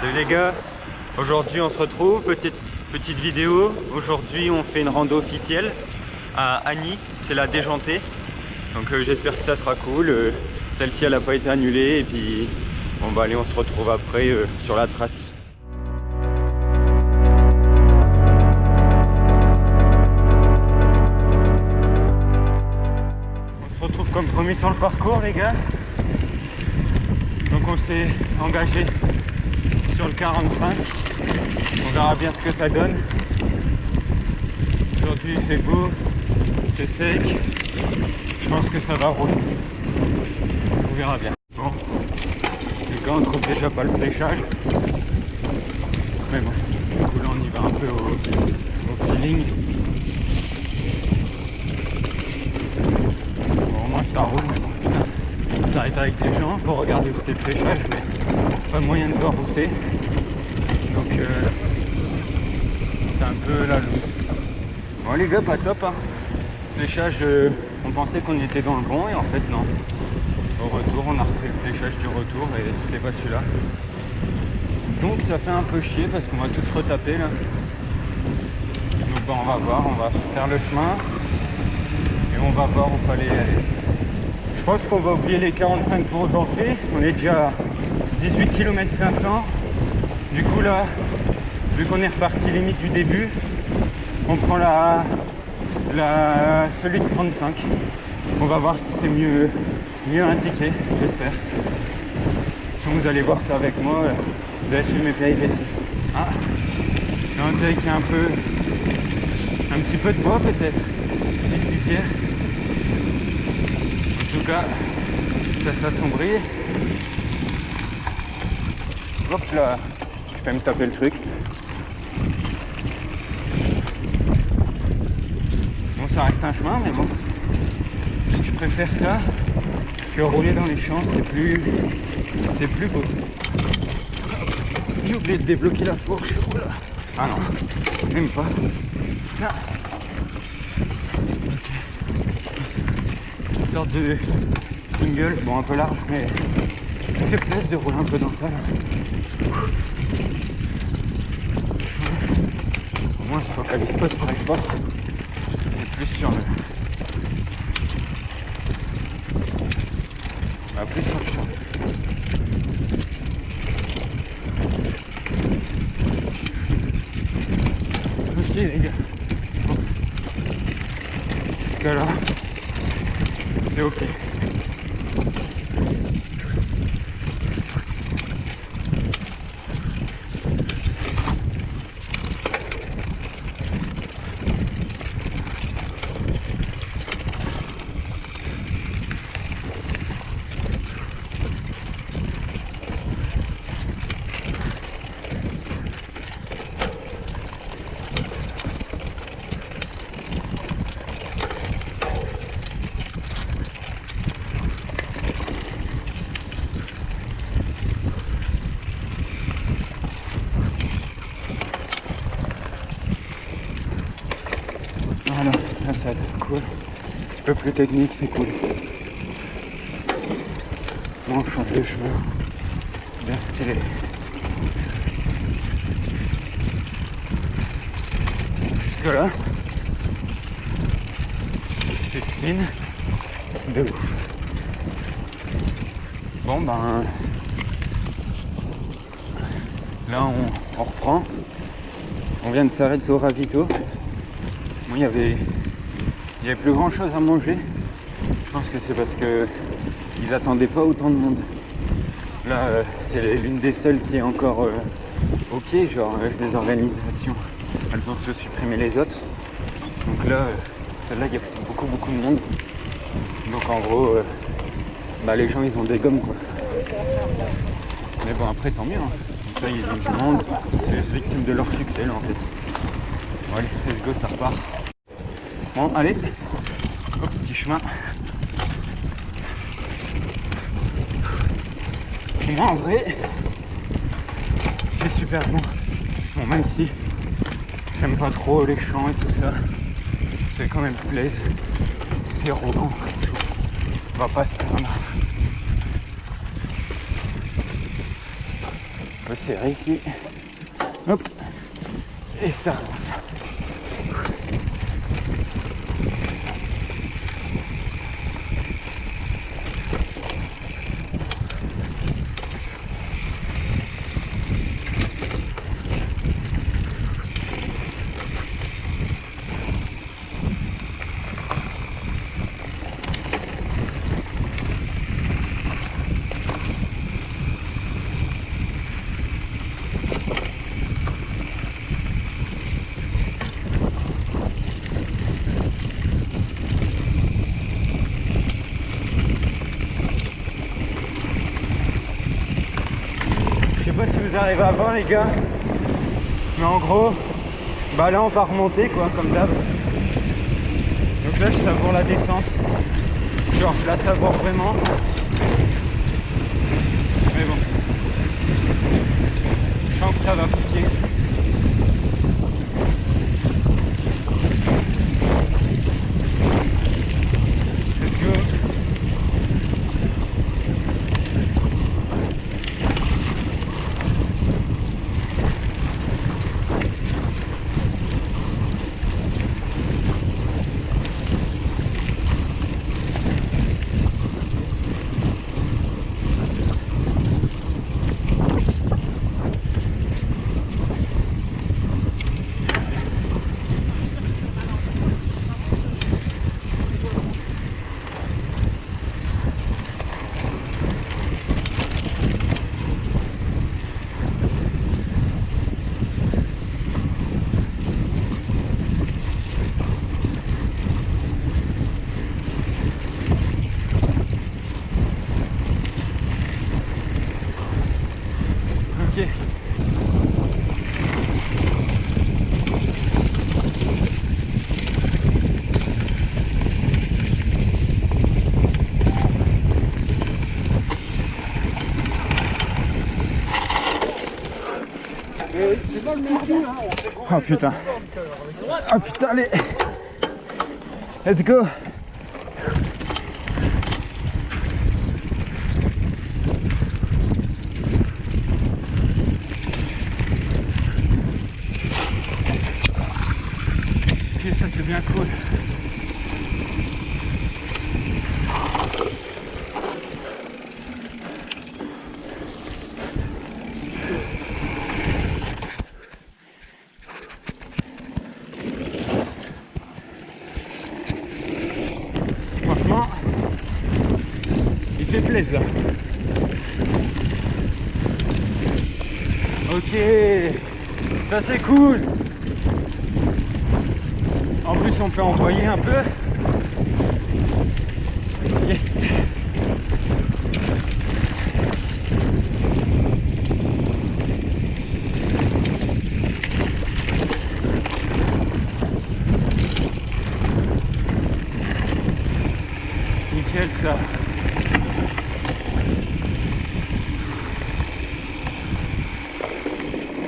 Salut les gars, aujourd'hui on se retrouve, petite vidéo. Aujourd'hui on fait une rando officielle à Agny, c'est la déjantée. Donc j'espère que ça sera cool. Celle-ci elle n'a pas été annulée et puis bon bah allez, on se retrouve après sur la trace. On se retrouve comme promis sur le parcours les gars. Donc on s'est engagé sur le 45, on verra bien ce que ça donne. Aujourd'hui il fait beau, c'est sec, je pense que ça va rouler, on verra bien. Bon, les gars on trouve déjà pas le fléchage, mais bon, du coup là on y va un peu au feeling. Bon, au moins ça roule, mais bon, on s'arrête avec les gens pour regarder où c'était le fléchage, mais pas moyen de voir où c'est. Donc c'est un peu la loose. Bon les gars, pas top hein. Fléchage, on pensait qu'on était dans le bon et en fait non. Au retour on a repris le fléchage du retour et c'était pas celui-là. Donc ça fait un peu chier parce qu'on va tous retaper là. Donc bon, on va voir, on va faire le chemin et on va voir où fallait aller. Je pense qu'on va oublier les 45 pour aujourd'hui. On est déjà à 18 km 500. Du coup là, vu qu'on est reparti limite du début, on prend celui de 35. On va voir si c'est mieux indiqué, j'espère. Si vous allez voir ça avec moi, vous allez suivre mes péripéties. Ah, là on dirait qu'il y a un petit peu de bois peut-être, une petite lisière. En tout cas, ça s'assombrit. Hop là, je vais me taper le truc. Bon, ça reste un chemin, mais bon, je préfère ça que rouler dans les champs, c'est plus beau. J'ai oublié de débloquer la fourche. Oula. Ah non, même pas. Putain. Ok. Une sorte de single, bon un peu large, mais ça fait plaisir de rouler un peu dans ça là. Au moins on se focalise pas sur l'effort, mais plus sur le... plus sur le champ. Ok les gars. Bon. Jusqu'à là, c'est ok. Voilà, là ça va être cool. Un petit peu plus technique, c'est cool. Bon, on change de chemin. Bien stylé. Jusque là, c'est clean de ouf. Bon ben là on reprend. On vient de s'arrêter au ravito. Bon, il y avait plus grand chose à manger. Je pense que c'est parce que ils attendaient pas autant de monde. Là c'est l'une des seules qui est encore ok, genre les organisations elles ont tous supprimé les autres. Donc là celle-là il y a beaucoup de monde. Donc en gros les gens ils ont des gommes quoi. Mais bon après tant mieux hein. Ça ils ont du monde. C'est les victimes de leur succès là en fait. Bon allez, let's go, ça repart. Bon allez, au petit chemin. Moi en vrai, c'est super bon. Bon même si j'aime pas trop les champs et tout ça, c'est quand même plaisir. C'est rodant. On va pas se plaindre. serré ici. Hop. Et ça avance. Je sais pas si vous arrivez à voir les gars, mais en gros, bah là on va remonter quoi, comme d'hab. Donc là je savoure la descente, genre je la savoure vraiment. Mais bon, je sens que ça va piquer. Let's go. Ok. Oh putain. Oh putain, allez. Let's go. Ok, ça c'est bien cool. Franchement, il fait plaisir là. Ok, ça c'est cool. En plus on peut envoyer un peu. Yes. Nickel ça.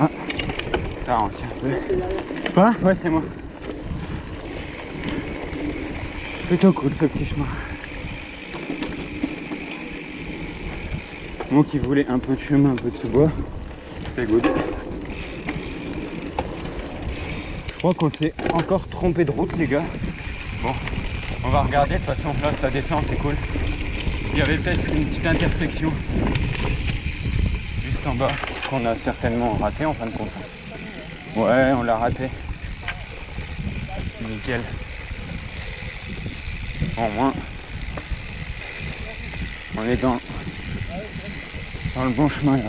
Ah, ça ralentit un peu. Quoi? Ouais, c'est moi. Plutôt cool ce petit chemin. Moi qui voulais un peu de chemin, un peu de sous-bois, c'est good. Je crois qu'on s'est encore trompé de route les gars. Bon, on va regarder, de toute façon là ça descend, c'est cool. Il y avait peut-être une petite intersection juste en bas qu'on a certainement raté en fin de compte. Ouais, on l'a raté. Nickel. Au moins, on est dans le bon chemin là.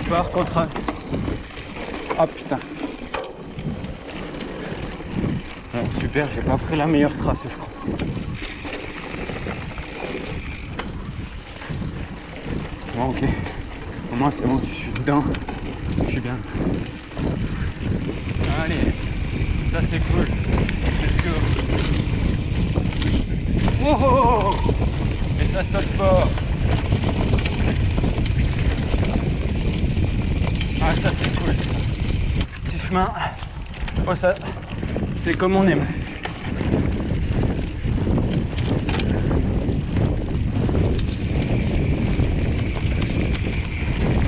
Par contre. Ah putain. Bon, super, j'ai pas pris la meilleure trace je crois. Bon ok. Au moins c'est bon, je suis dedans. Je suis bien. Allez, ça c'est cool. Let's go. Oh, oh, oh. Et ça saute fort. Ah ça c'est cool. Petit chemin. Oh ça, c'est comme on aime.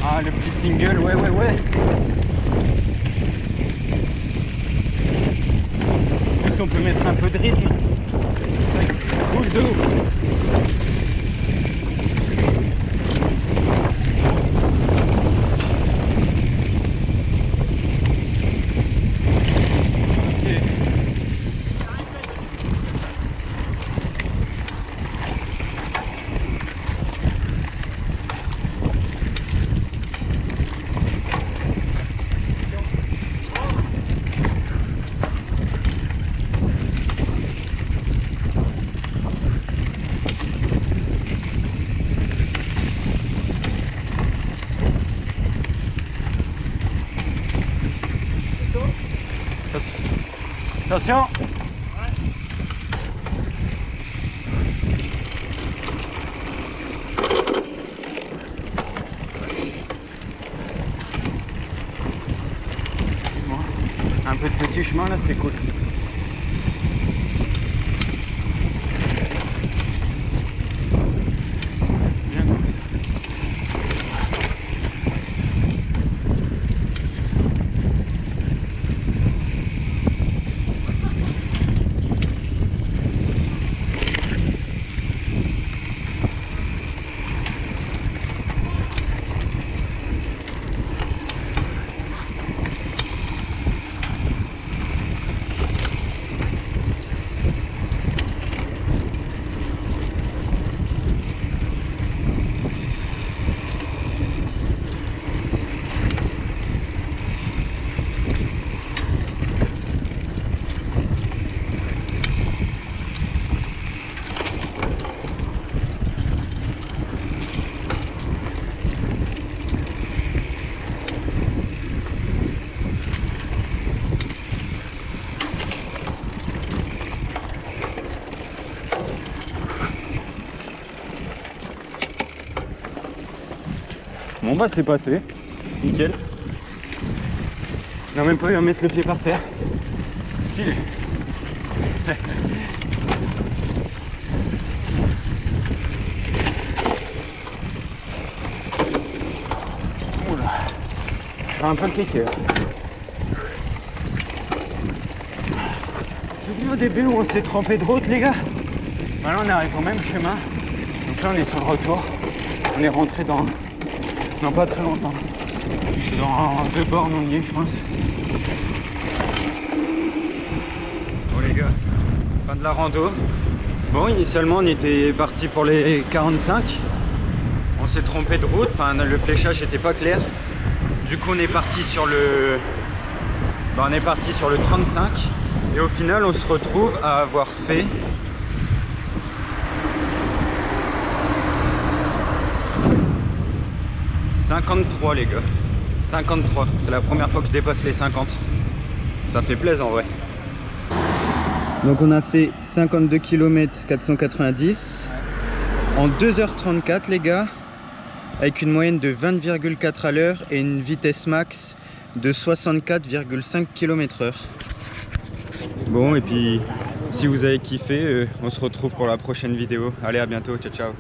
Ah le petit single, ouais. En plus on peut mettre un peu de rythme. C'est cool de ouf. Attention. Bon, un peu de petit chemin là, c'est cool. Bien comme ça. Bon bah c'est passé, nickel. On n'a même pas eu à mettre le pied par terre. Stylé. Oula, je fais un peu le kéké là. Souvenez au début où on s'est trompé de route les gars. Voilà, on arrive au même chemin. Donc là on est sur le retour. On est rentré dans pas très longtemps. C'est dans 2 bornes on y est je pense. Bon les gars, fin de la rando. Bon initialement on était parti pour les 45. On s'est trompé de route, enfin le fléchage n'était pas clair. Du coup on est parti sur le 35 et au final on se retrouve à avoir fait 53 les gars, 53, c'est la première fois que je dépasse les 50. Ça fait plaisir en vrai. Donc on a fait 52 km 490 en 2h34 les gars, avec une moyenne de 20,4 à l'heure et une vitesse max de 64,5 km/h. Bon et puis si vous avez kiffé, on se retrouve pour la prochaine vidéo. Allez à bientôt, ciao ciao.